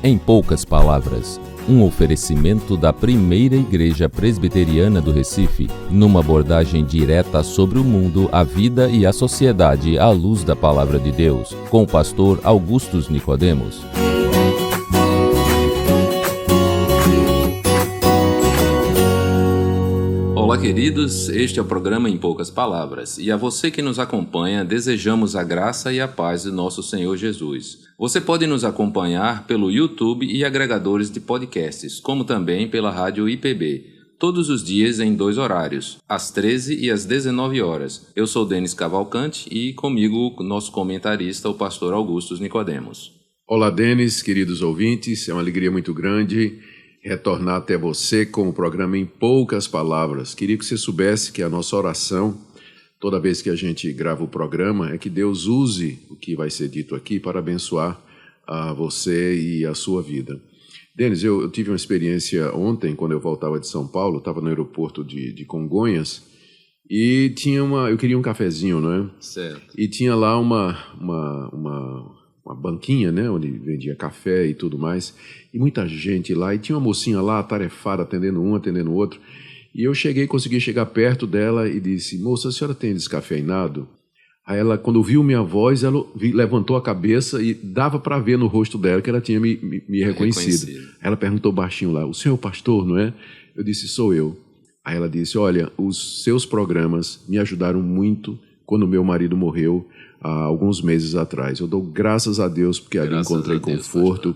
Em poucas palavras, um oferecimento da primeira igreja presbiteriana do Recife, numa abordagem direta sobre o mundo, a vida e a sociedade à luz da palavra de Deus, com o pastor Augustus Nicodemos. Olá, queridos, este é o programa Em Poucas Palavras, e a você que nos acompanha, desejamos a graça e a paz do nosso Senhor Jesus. Você pode nos acompanhar pelo YouTube e agregadores de podcasts, como também pela Rádio IPB, todos os dias em 2 horários, às 13 e às 19 horas. Eu sou Denis Cavalcante e comigo o nosso comentarista, o pastor Augustus Nicodemos. Olá, Denis, queridos ouvintes, é uma alegria muito grande retornar até você com o programa Em Poucas Palavras. Queria que você soubesse que a nossa oração, toda vez que a gente grava o programa, é que Deus use o que vai ser dito aqui para abençoar a você e a sua vida. Denis, eu tive uma experiência ontem, quando eu voltava de São Paulo, estava no aeroporto de Congonhas, e eu queria um cafezinho, não é? Certo. E tinha lá uma banquinha, né, onde vendia café e tudo mais, e muita gente lá, e tinha uma mocinha lá, atarefada, atendendo um, atendendo o outro, e eu consegui chegar perto dela e disse: moça, a senhora tem descafeinado? Aí ela, quando viu minha voz, ela levantou a cabeça e dava para ver no rosto dela que ela tinha me reconhecido. Ela perguntou baixinho lá: o senhor é o pastor, não é? Eu disse: sou eu. Aí ela disse: olha, os seus programas me ajudaram muito quando meu marido morreu, há alguns meses atrás. Eu dou graças a Deus porque ali encontrei conforto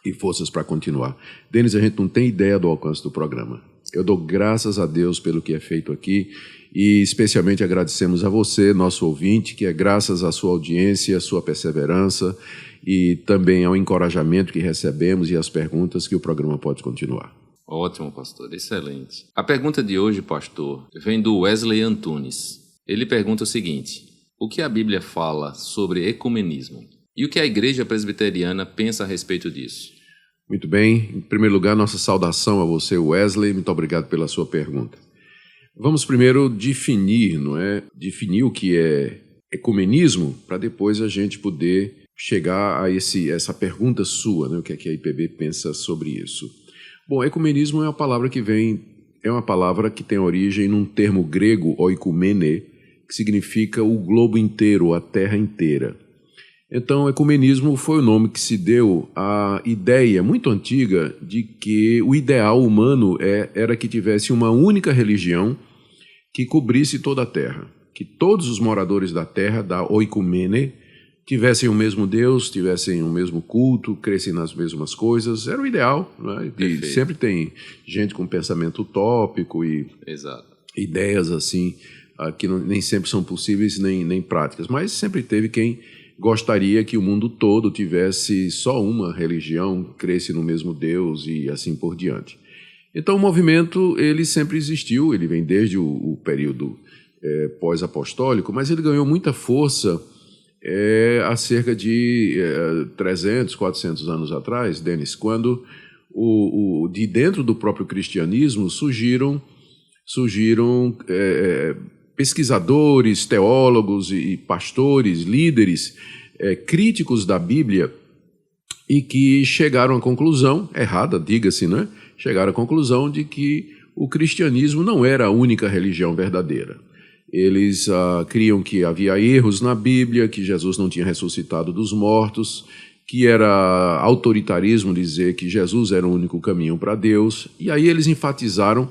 e forças para continuar. Denis, a gente não tem ideia do alcance do programa. Eu dou graças a Deus pelo que é feito aqui e especialmente agradecemos a você, nosso ouvinte, que é graças à sua audiência, à sua perseverança e também ao encorajamento que recebemos e às perguntas que o programa pode continuar. Ótimo, pastor. Excelente. A pergunta de hoje, pastor, vem do Wesley Antunes. Ele pergunta o seguinte: o que a Bíblia fala sobre ecumenismo? E o que a Igreja Presbiteriana pensa a respeito disso? Muito bem. Em primeiro lugar, nossa saudação a você, Wesley. Muito obrigado pela sua pergunta. Vamos primeiro definir, não é? Definir o que é ecumenismo, para depois a gente poder chegar a essa pergunta sua, né? O que é que a IPB pensa sobre isso? Bom, ecumenismo é uma palavra que tem origem num termo grego, oikumene, que significa o globo inteiro, a terra inteira. Então, ecumenismo foi o nome que se deu à ideia muito antiga de que o ideal humano era que tivesse uma única religião que cobrisse toda a terra, que todos os moradores da terra, da oikumene, tivessem o mesmo Deus, tivessem o mesmo culto, crescem nas mesmas coisas. Era o ideal, né? E sempre tem gente com pensamento utópico e ideias assim, que nem sempre são possíveis nem práticas, mas sempre teve quem gostaria que o mundo todo tivesse só uma religião, cresce no mesmo Deus e assim por diante. Então o movimento ele sempre existiu, ele vem desde o período pós-apostólico, mas ele ganhou muita força há cerca de 300, 400 anos atrás, Denis, quando de dentro do próprio cristianismo surgiram pesquisadores, teólogos e pastores, líderes, críticos da Bíblia e que chegaram à conclusão, errada, diga-se, né? Chegaram à conclusão de que o cristianismo não era a única religião verdadeira. Eles criam que havia erros na Bíblia, que Jesus não tinha ressuscitado dos mortos, que era autoritarismo dizer que Jesus era o único caminho para Deus, e aí eles enfatizaram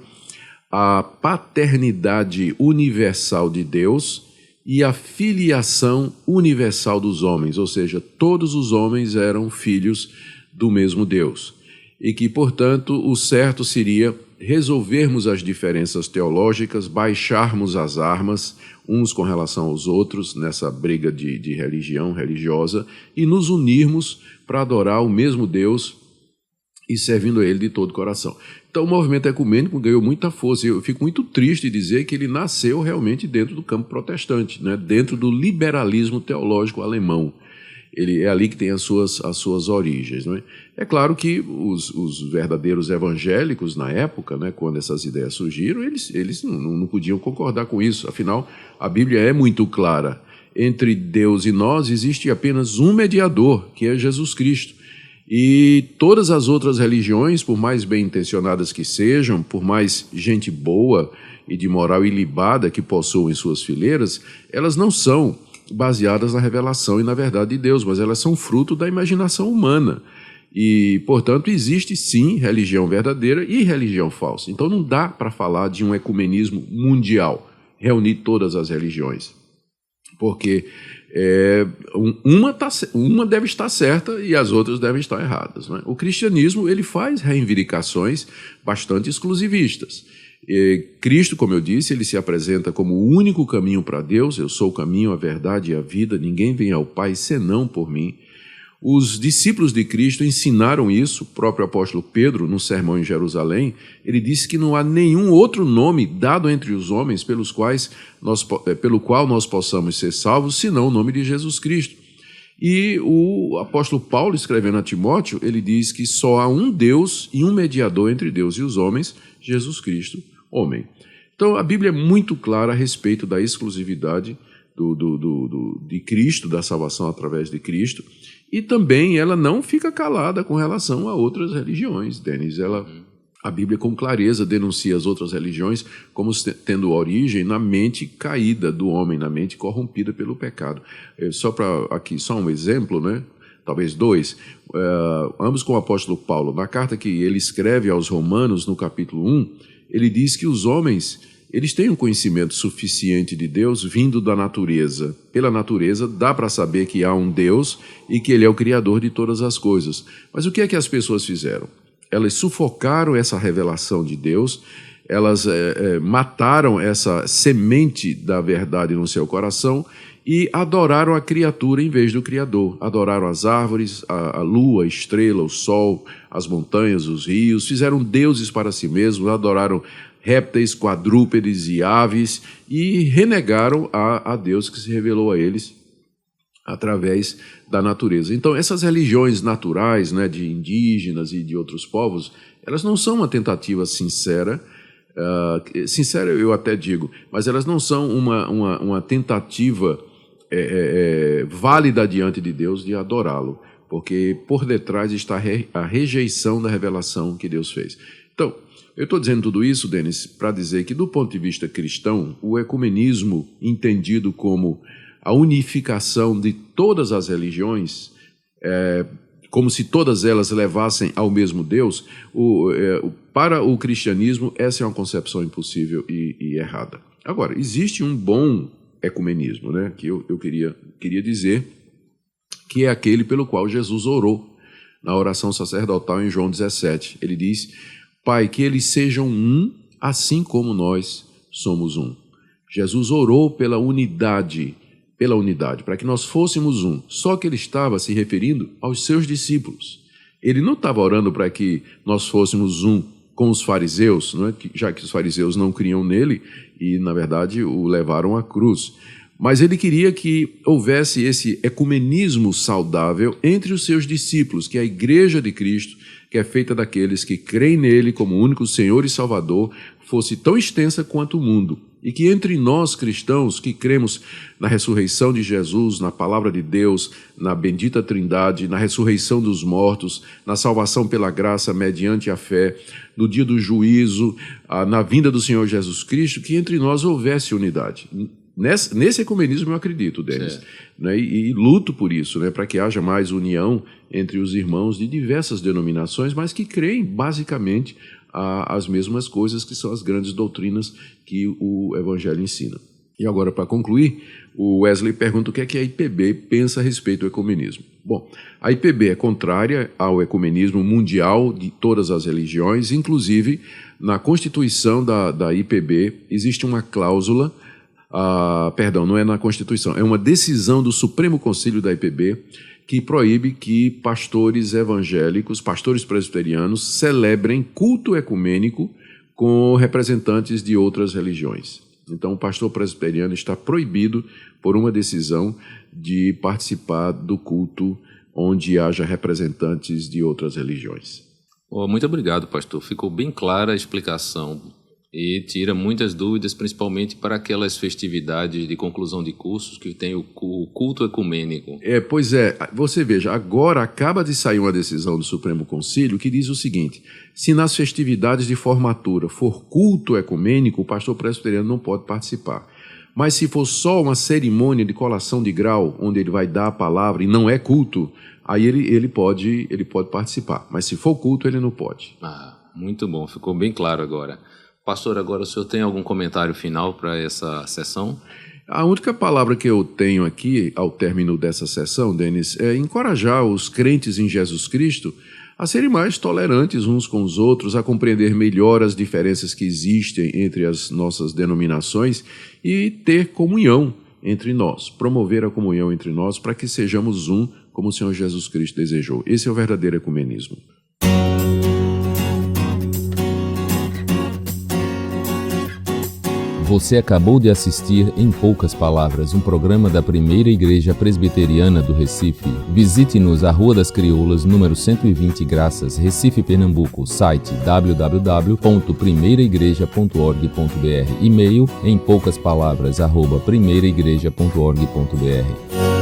a paternidade universal de Deus e a filiação universal dos homens, ou seja, todos os homens eram filhos do mesmo Deus. E que, portanto, o certo seria resolvermos as diferenças teológicas, baixarmos as armas uns com relação aos outros nessa briga de religião religiosa e nos unirmos para adorar o mesmo Deus e servindo a Ele de todo o coração. Então o movimento ecumênico ganhou muita força. Eu fico muito triste de dizer que ele nasceu realmente dentro do campo protestante, né? Dentro do liberalismo teológico alemão. Ele é ali que tem as suas origens. Não é? É claro que os verdadeiros evangélicos na época, né, quando essas ideias surgiram, eles não podiam concordar com isso. Afinal, a Bíblia é muito clara. Entre Deus e nós existe apenas um mediador, que é Jesus Cristo. E todas as outras religiões, por mais bem intencionadas que sejam, por mais gente boa e de moral ilibada que possuam em suas fileiras, elas não são baseadas na revelação e na verdade de Deus, mas elas são fruto da imaginação humana. E, portanto, existe sim religião verdadeira e religião falsa. Então não dá para falar de um ecumenismo mundial, reunir todas as religiões. Porque uma deve estar certa e as outras devem estar erradas, né? O cristianismo ele faz reivindicações bastante exclusivistas. Cristo, como eu disse, ele se apresenta como o único caminho para Deus. Eu sou o caminho, a verdade e a vida. Ninguém vem ao Pai senão por mim. Os discípulos de Cristo ensinaram isso. O próprio apóstolo Pedro, no sermão em Jerusalém, ele disse que não há nenhum outro nome dado entre os homens pelo qual nós possamos ser salvos, senão o nome de Jesus Cristo. E o apóstolo Paulo, escrevendo a Timóteo, ele diz que só há um Deus e um mediador entre Deus e os homens, Jesus Cristo, homem. Então a Bíblia é muito clara a respeito da exclusividade de Cristo, da salvação através de Cristo. E também ela não fica calada com relação a outras religiões, Denis. A Bíblia com clareza denuncia as outras religiões como tendo origem na mente caída do homem, na mente corrompida pelo pecado. Só um exemplo, né? Talvez dois, ambos com o apóstolo Paulo. Na carta que ele escreve aos Romanos, no capítulo 1, ele diz que os homens eles têm um conhecimento suficiente de Deus vindo da natureza. Pela natureza, dá para saber que há um Deus e que Ele é o Criador de todas as coisas. Mas o que é que as pessoas fizeram? Elas sufocaram essa revelação de Deus, elas mataram essa semente da verdade no seu coração e adoraram a criatura em vez do Criador. Adoraram as árvores, a lua, a estrela, o sol, as montanhas, os rios, fizeram deuses para si mesmos, adoraram répteis, quadrúpedes e aves, e renegaram a Deus que se revelou a eles através da natureza. Então, essas religiões naturais, né, de indígenas e de outros povos, elas não são uma tentativa sincera, sincera eu até digo, mas elas não são uma tentativa válida diante de Deus de adorá-lo, porque por detrás está a rejeição da revelação que Deus fez. Então, eu estou dizendo tudo isso, Denis, para dizer que, do ponto de vista cristão, o ecumenismo, entendido como a unificação de todas as religiões, como se todas elas levassem ao mesmo Deus, para o cristianismo, essa é uma concepção impossível e errada. Agora, existe um bom ecumenismo, né, que eu queria dizer, que é aquele pelo qual Jesus orou na oração sacerdotal em João 17. Ele diz: Pai, que eles sejam um, assim como nós somos um. Jesus orou pela unidade, para que nós fôssemos um. Só que ele estava se referindo aos seus discípulos. Ele não estava orando para que nós fôssemos um com os fariseus, não é? Já que os fariseus não criam nele e, na verdade, o levaram à cruz. Mas ele queria que houvesse esse ecumenismo saudável entre os seus discípulos, que é a Igreja de Cristo, que é feita daqueles que creem nele como único Senhor e Salvador, fosse tão extensa quanto o mundo. E que entre nós cristãos que cremos na ressurreição de Jesus, na palavra de Deus, na bendita Trindade, na ressurreição dos mortos, na salvação pela graça mediante a fé, no dia do juízo, na vinda do Senhor Jesus Cristo, que entre nós houvesse unidade. Nesse ecumenismo eu acredito, Denis, né, e luto por isso, né, para que haja mais união entre os irmãos de diversas denominações, mas que creem basicamente as mesmas coisas que são as grandes doutrinas que o Evangelho ensina. E agora, para concluir, o Wesley pergunta o que é que a IPB pensa a respeito do ecumenismo. Bom, a IPB é contrária ao ecumenismo mundial de todas as religiões, inclusive na Constituição da IPB existe uma cláusula. Perdão, não é na Constituição, é uma decisão do Supremo Conselho da IPB que proíbe que pastores evangélicos, pastores presbiterianos, celebrem culto ecumênico com representantes de outras religiões. Então, o pastor presbiteriano está proibido, por uma decisão, de participar do culto onde haja representantes de outras religiões. Muito obrigado, pastor. Ficou bem clara a explicação E tira muitas dúvidas, principalmente para aquelas festividades de conclusão de cursos que tem o culto ecumênico. Pois é, você veja, agora acaba de sair uma decisão do Supremo Concílio que diz o seguinte: se nas festividades de formatura for culto ecumênico, o pastor presbiteriano não pode participar. Mas se for só uma cerimônia de colação de grau, onde ele vai dar a palavra e não é culto, aí ele pode participar. Mas se for culto, ele não pode. Muito bom, ficou bem claro agora. Pastor, agora o senhor tem algum comentário final para essa sessão? A única palavra que eu tenho aqui, ao término dessa sessão, Denis, é encorajar os crentes em Jesus Cristo a serem mais tolerantes uns com os outros, a compreender melhor as diferenças que existem entre as nossas denominações e ter comunhão entre nós, promover a comunhão entre nós para que sejamos um, como o Senhor Jesus Cristo desejou. Esse é o verdadeiro ecumenismo. Você acabou de assistir, em poucas palavras, um programa da Primeira Igreja Presbiteriana do Recife. Visite-nos à Rua das Crioulas, número 120 Graças, Recife, Pernambuco. Site www.primeiraigreja.org.br. E-mail em poucas palavras @primeiraigreja.org.br.